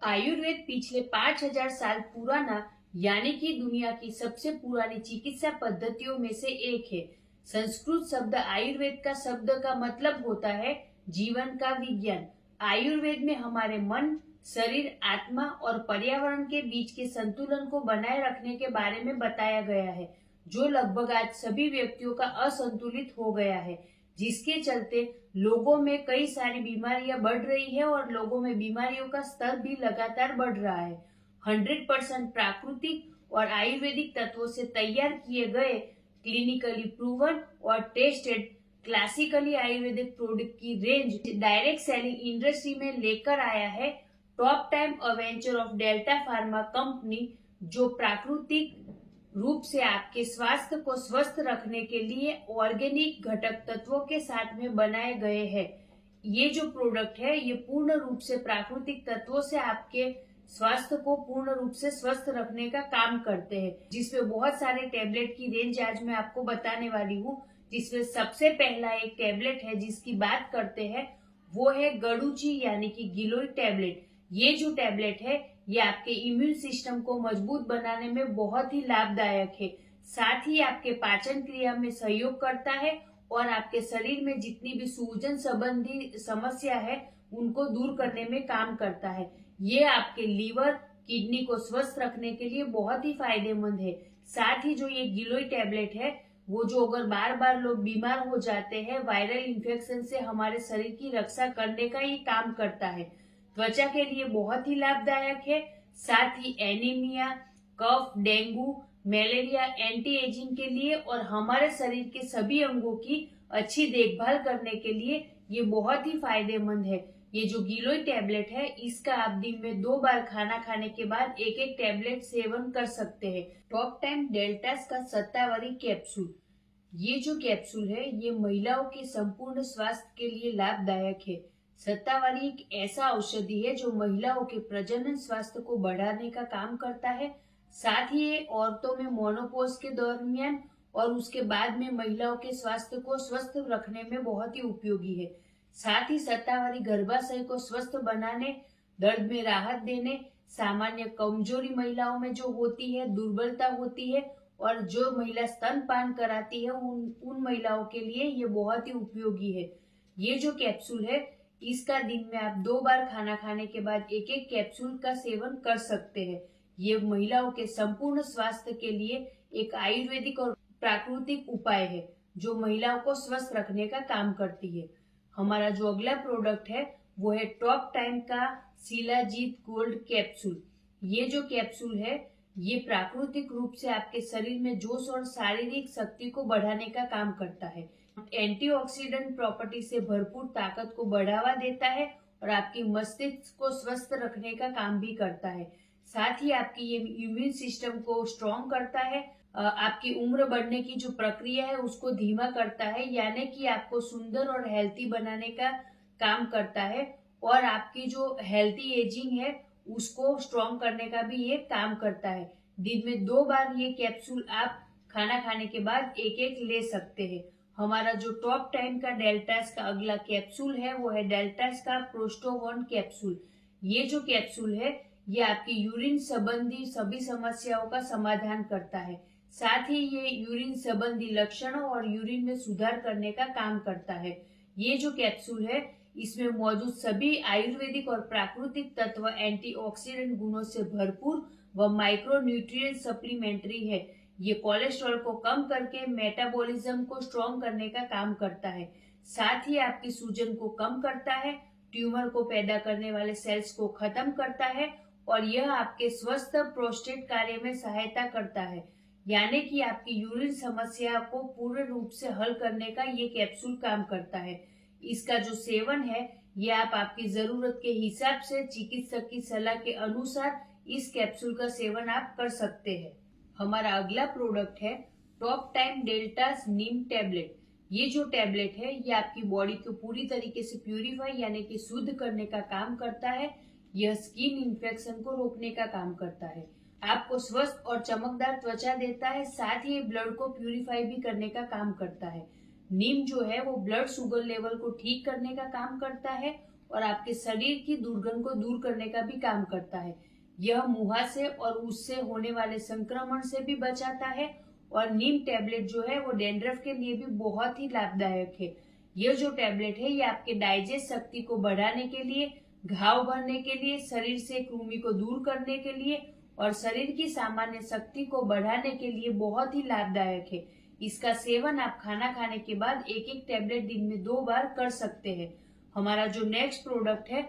आयुर्वेद पिछले 5000 साल पुराना यानी कि दुनिया की सबसे पुरानी चिकित्सा पद्धतियों में से एक है। संस्कृत शब्द आयुर्वेद का शब्द का मतलब होता है जीवन का विज्ञान। आयुर्वेद में हमारे मन, शरीर, आत्मा और पर्यावरण के बीच के संतुलन को बनाए रखने के बारे में बताया गया है, जो लगभग आज सभी व्यक्तियों का असंतुलित हो गया है, जिसके चलते लोगों में कई सारी बीमारियां बढ़ रही है और लोगों में बीमारियों का स्तर भी लगातार बढ़ रहा है। 100% प्राकृतिक और आयुर्वेदिक तत्वों से तैयार किए गए, क्लिनिकली प्रूवन और टेस्टेड क्लासिकली आयुर्वेदिक प्रोडक्ट की रेंज डायरेक्ट सेलिंग इंडस्ट्री में लेकर आया है top time अवेंचर of delta pharma company, जो प्राकृतिक रूप से आपके स्वास्थ्य को स्वस्थ रखने के लिए ऑर्गेनिक घटक तत्वों के साथ में बनाए गए हैं। ये जो प्रोडक्ट है ये पूर्ण रूप से प्राकृतिक तत्वों से आपके स्वास्थ्य को पूर्ण रूप से स्वस्थ रखने का काम करते हैं, जिसमें बहुत सारे टैबलेट की रेंज आज मैं आपको बताने वाली हूँ। जिसमें सबसे पहला एक टैबलेट है जिसकी बात करते हैं, वो है गडुची यानी कि गिलोय टैबलेट। ये जो टैबलेट है ये आपके इम्यून सिस्टम को मजबूत बनाने में बहुत ही लाभदायक है। साथ ही आपके पाचन क्रिया में सहयोग करता है और आपके शरीर में जितनी भी सूजन संबंधी समस्या है उनको दूर करने में काम करता है। ये आपके लीवर, किडनी को स्वस्थ रखने के लिए बहुत ही फायदेमंद है। साथ ही जो ये गिलोय टैबलेट है वो जो अगर बार बार लोग बीमार हो जाते हैं, वायरल इन्फेक्शन से हमारे शरीर की रक्षा करने का ये काम करता है। त्वचा के लिए बहुत ही लाभदायक है। साथ ही एनीमिया, कफ, डेंगू, मलेरिया, एंटी एजिंग के लिए और हमारे शरीर के सभी अंगों की अच्छी देखभाल करने के लिए ये बहुत ही फायदेमंद है। ये जो गिलोय टैबलेट है इसका आप दिन में 2 बार खाना खाने के बाद एक एक टैबलेट सेवन कर सकते हैं। टॉप टाइम डेल्टास का सत्तावारी कैप्सूल। ये जो कैप्सूल है ये महिलाओं के संपूर्ण स्वास्थ्य के लिए लाभदायक है। सत्तावारी एक ऐसा औषधि है जो महिलाओं के प्रजनन स्वास्थ्य को बढ़ाने का काम करता है। साथ ही ये औरतों में मोनोपोज के दरमियान और उसके बाद में महिलाओं के स्वास्थ्य को स्वस्थ रखने में बहुत ही उपयोगी है। साथ ही सत्तावारी गर्भाशय को स्वस्थ बनाने, दर्द में राहत देने, सामान्य कमजोरी महिलाओं में जो होती है, दुर्बलता होती है और जो महिला स्तनपान कराती है उन महिलाओं के लिए ये बहुत ही उपयोगी है। ये जो कैप्सूल है इसका दिन में आप 2 बार खाना खाने के बाद एक एक कैप्सूल का सेवन कर सकते हैं। ये महिलाओं के संपूर्ण स्वास्थ्य के लिए एक आयुर्वेदिक और प्राकृतिक उपाय है जो महिलाओं को स्वस्थ रखने का काम करती है। हमारा जो अगला प्रोडक्ट है वो है टॉप टाइम का शिलाजीत गोल्ड कैप्सूल। ये जो कैप्सूल है ये प्राकृतिक रूप से आपके शरीर में जोश और शारीरिक शक्ति को बढ़ाने का काम करता है। एंटीऑक्सीडेंट प्रॉपर्टी से भरपूर ताकत को बढ़ावा देता है और आपकी मस्तिष्क को स्वस्थ रखने का काम भी करता है। साथ ही आपकी ये इम्यून सिस्टम को स्ट्रॉन्ग करता है, आपकी उम्र बढ़ने की जो प्रक्रिया है उसको धीमा करता है, यानी कि आपको सुंदर और हेल्थी बनाने का काम करता है और आपकी जो हेल्थी एजिंग है उसको स्ट्रॉन्ग करने का भी ये काम करता है। दिन में 2 बार ये कैप्सूल आप खाना खाने के बाद एक एक ले सकते हैं। हमारा जो टॉप टाइम का डेल्टास का अगला कैप्सूल है वो है डेल्टास का प्रोस्टोवन कैप्सूल। ये जो कैप्सूल है ये आपकी यूरिन संबंधी सभी समस्याओं का समाधान करता है। साथ ही ये यूरिन संबंधी लक्षणों और यूरिन में सुधार करने का काम करता है। ये जो कैप्सूल है इसमें मौजूद सभी आयुर्वेदिक और प्राकृतिक तत्व एंटीऑक्सीडेंट गुणों से भरपूर व माइक्रो न्यूट्रिएंट सप्लीमेंट्री है। ये कोलेस्ट्रॉल को कम करके मेटाबॉलिज्म को स्ट्रॉन्ग करने का काम करता है। साथ ही आपकी सूजन को कम करता है, ट्यूमर को पैदा करने वाले सेल्स को खत्म करता है और यह आपके स्वस्थ प्रोस्टेट कार्य में सहायता करता है, यानी कि आपकी यूरिन समस्या को पूर्ण रूप से हल करने का ये कैप्सूल काम करता है। इसका जो सेवन है ये आप आपकी जरूरत के हिसाब से चिकित्सक की सलाह के अनुसार इस कैप्सूल का सेवन आप कर सकते हैं। हमारा अगला प्रोडक्ट है टॉप टाइम डेल्टास नीम टैबलेट। ये जो टैबलेट है ये आपकी बॉडी को पूरी तरीके से प्यूरिफाई यानी कि शुद्ध करने का काम करता है। यह स्किन इन्फेक्शन को रोकने का काम करता है, आपको स्वस्थ और चमकदार त्वचा देता है। साथ ही ब्लड को प्यूरिफाई भी करने का काम करता है। नीम जो है वो ब्लड शुगर लेवल को ठीक करने का काम करता है और आपके शरीर की दुर्गंध को दूर करने का भी काम करता है। यह मुहासे और उससे होने वाले संक्रमण से भी बचाता है। और नीम टैबलेट जो है वो डैंड्रफ के लिए भी बहुत ही लाभदायक है। यह जो टैबलेट है ये आपके डाइजेस्ट शक्ति को बढ़ाने के लिए, घाव भरने के लिए, शरीर से कृमि को दूर करने के लिए और शरीर की सामान्य शक्ति को बढ़ाने के लिए बहुत ही लाभदायक है। इसका सेवन आप खाना खाने के बाद एक एक टैबलेट दिन में 2 बार कर सकते हैं। हमारा जो नेक्स्ट प्रोडक्ट है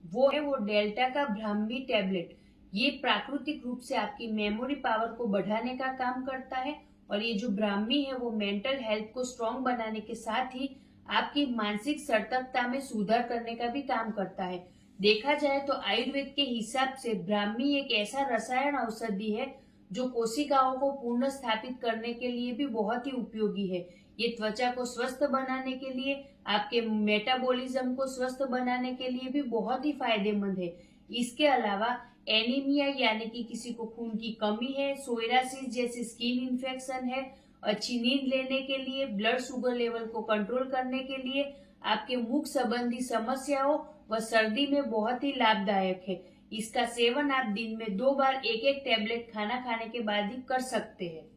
वो डेल्टा का ब्राह्मी टैबलेट। ये प्राकृतिक रूप से आपकी मेमोरी पावर को बढ़ाने का काम करता है। और ये जो ब्राह्मी है वो मेंटल हेल्थ को स्ट्रॉन्ग बनाने के साथ ही आपकी मानसिक सतर्कता में सुधार करने का भी काम करता है। देखा जाए तो आयुर्वेद के हिसाब से ब्राह्मी एक ऐसा रसायन औषधि है जो कोशिकाओं को पुनः स्थापित करने के लिए भी बहुत ही उपयोगी है। ये त्वचा को स्वस्थ बनाने के लिए, आपके मेटाबॉलिज्म को स्वस्थ बनाने के लिए भी बहुत ही फायदेमंद है। इसके अलावा एनीमिया यानी कि किसी को खून की कमी है, सोरियासिस जैसी स्किन इन्फेक्शन है, अच्छी नींद लेने के लिए, ब्लड शुगर लेवल को कंट्रोल करने के लिए, आपके मुख संबंधी समस्याओं व सर्दी में बहुत ही लाभदायक है। इसका सेवन आप दिन में 2 बार एक एक टैबलेट खाना खाने के बाद ही कर सकते हैं।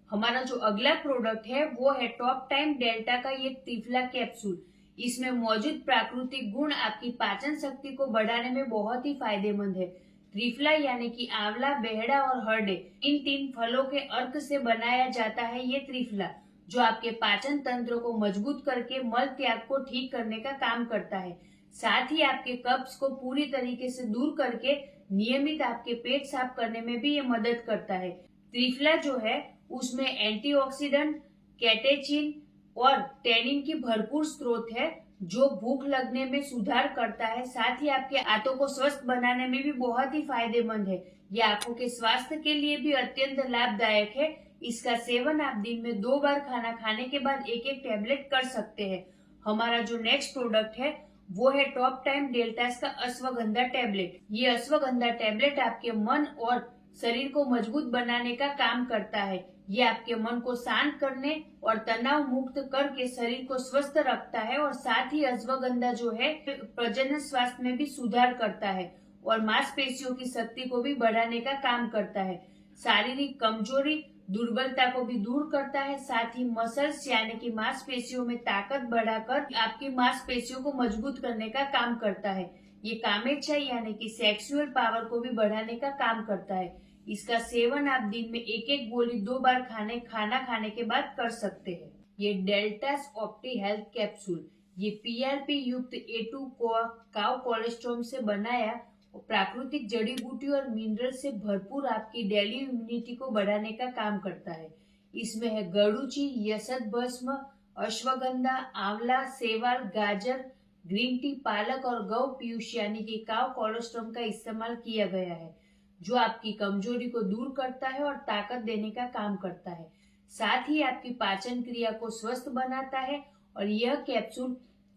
हमारा जो अगला प्रोडक्ट है वो है टॉप टाइम डेल्टा का ये त्रिफला कैप्सूल। इसमें मौजूद प्राकृतिक गुण आपकी पाचन शक्ति को बढ़ाने में बहुत ही फायदेमंद है। त्रिफला यानी कि आंवला, बेहड़ा और हरडे, इन 3 फलों के अर्क से बनाया जाता है ये त्रिफला, जो आपके पाचन तंत्र को मजबूत करके मल त्याग को ठीक करने का काम करता है। साथ ही आपके कब्ज को पूरी तरीके से दूर करके नियमित आपके पेट साफ करने में भी ये मदद करता है। त्रिफला जो है उसमें एंटीऑक्सीडेंट, कैटेचिन और टैनिन की भरपूर स्रोत है जो भूख लगने में सुधार करता है। साथ ही आपके आंतों को स्वस्थ बनाने में भी बहुत ही फायदेमंद है। ये आंखों के स्वास्थ्य के लिए भी अत्यंत लाभदायक है। इसका सेवन आप दिन में 2 बार खाना खाने के बाद एक एक टैबलेट कर सकते हैं। हमारा जो नेक्स्ट प्रोडक्ट है वो है टॉप टाइम डेल्टास का अश्वगंधा टैबलेट। ये अश्वगंधा टैबलेट आपके मन और शरीर को मजबूत बनाने का काम करता है। ये आपके मन को शांत करने और तनाव मुक्त करके शरीर को स्वस्थ रखता है। और साथ ही अश्वगंधा जो है प्रजनन स्वास्थ्य में भी सुधार करता है और मांसपेशियों की शक्ति को भी बढ़ाने का काम करता है। शारीरिक कमजोरी, दुर्बलता को भी दूर करता है। साथ ही मसल्स यानी कि मांसपेशियों में ताकत बढ़ाकर आपकी मांसपेशियों को मजबूत करने का काम करता है। ये कामेच्छा यानी कि सेक्सुअल पावर को भी बढ़ाने का काम करता है। इसका सेवन आप दिन में एक एक गोली 2 बार खाना खाने के बाद कर सकते हैं। ये डेल्टास ऑप्टी हेल्थ कैप्सूल, ये पीआरपी युक्त A2 काउ कोलेस्ट्रॉल से बनाया और प्राकृतिक जड़ी बूटी और मिनरल से भरपूर आपकी डेली इम्यूनिटी को बढ़ाने का काम करता है। इसमें है गड़ूची, यशद भस्म, अश्वगंधा, आंवला, सेवाल, गाजर, ग्रीन टी, पालक और गौ पीयूष यानी कि काउ कोलेस्ट्रॉल का इस्तेमाल किया गया है, जो आपकी कमजोरी को दूर करता है और ताकत देने का काम करता है। साथ ही आपकी पाचन क्रिया को स्वस्थ बनाता है। और यह कैप्सूल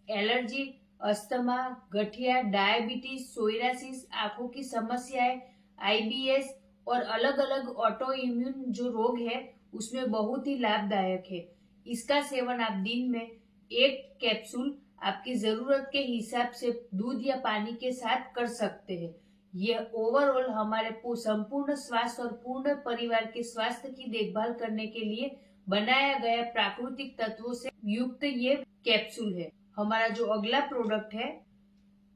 एलर्जी, अस्थमा, गठिया, डायबिटीज, सोरियासिस, आंखों की समस्याएं, IBS और अलग अलग ऑटो इम्यून जो रोग है उसमें बहुत ही लाभदायक है। इसका सेवन आप दिन में एक कैप्सूल आपकी जरूरत के हिसाब से दूध या पानी के साथ कर सकते हैं। यह ओवरऑल हमारे संपूर्ण स्वास्थ्य और पूर्ण परिवार के स्वास्थ्य की देखभाल करने के लिए बनाया गया प्राकृतिक तत्वों से युक्त ये कैप्सूल है। हमारा जो अगला प्रोडक्ट है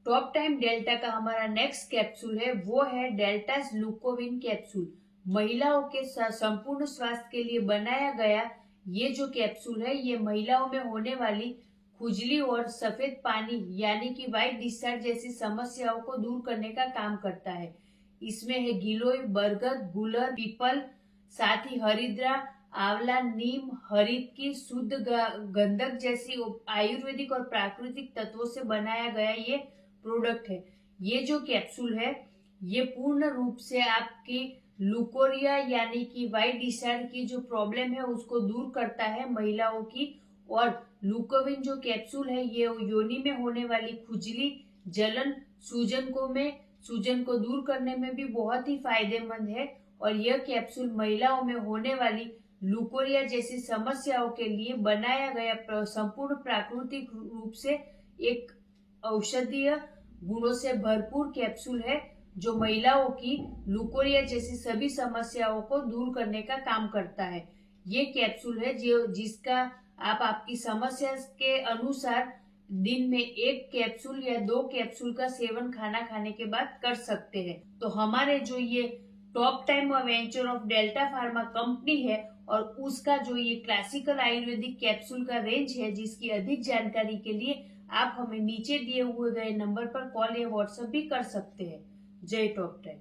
टॉप टाइम डेल्टा का, हमारा नेक्स्ट कैप्सूल है वो है डेल्टास लुकोविन कैप्सूल। महिलाओं के संपूर्ण स्वास्थ्य के लिए बनाया गया ये जो कैप्सूल है ये महिलाओं में होने वाली खुजली और सफेद पानी यानी कि व्हाइट डिस्चार्ज जैसी समस्याओं को दूर करने का काम करता है। इसमें है गिलोय, बरगद, गुलर, पीपल, साथ ही हरिद्रा, आंवला, नीम, हरित की शुद्ध गंधक जैसी आयुर्वेदिक और प्राकृतिक तत्वों से बनाया गया ये प्रोडक्ट है। ये जो कैप्सूल है ये पूर्ण रूप से आपकी लुकोरिया यानी कि व्हाइट डिस्चार्ज की जो प्रॉब्लम है उसको दूर करता है महिलाओं की। और लुकोविन जो कैप्सूल है ये योनि में होने वाली खुजली, जलन, सूजन को दूर करने में भी बहुत ही फायदेमंद है। और यह कैप्सूल महिलाओं में होने वाली लुकोरिया जैसी समस्याओं के लिए बनाया गया संपूर्ण प्राकृतिक रूप से एक औषधीय गुणों से भरपूर कैप्सूल है जो महिलाओं की लुकोरिया जैसी सभी समस्याओं को दूर करने का काम करता है। ये कैप्सूल है जिसका आप आपकी समस्या के अनुसार दिन में 1 कैप्सूल या 2 कैप्सूल का सेवन खाना खाने के बाद कर सकते हैं। तो हमारे जो ये top time venture of delta pharma company है और उसका जो ये क्लासिकल आयुर्वेदिक कैप्सूल का रेंज है, जिसकी अधिक जानकारी के लिए आप हमें नीचे दिए हुए गए नंबर पर कॉल या व्हाट्सएप भी कर सकते हैं। जय टॉप टाइम।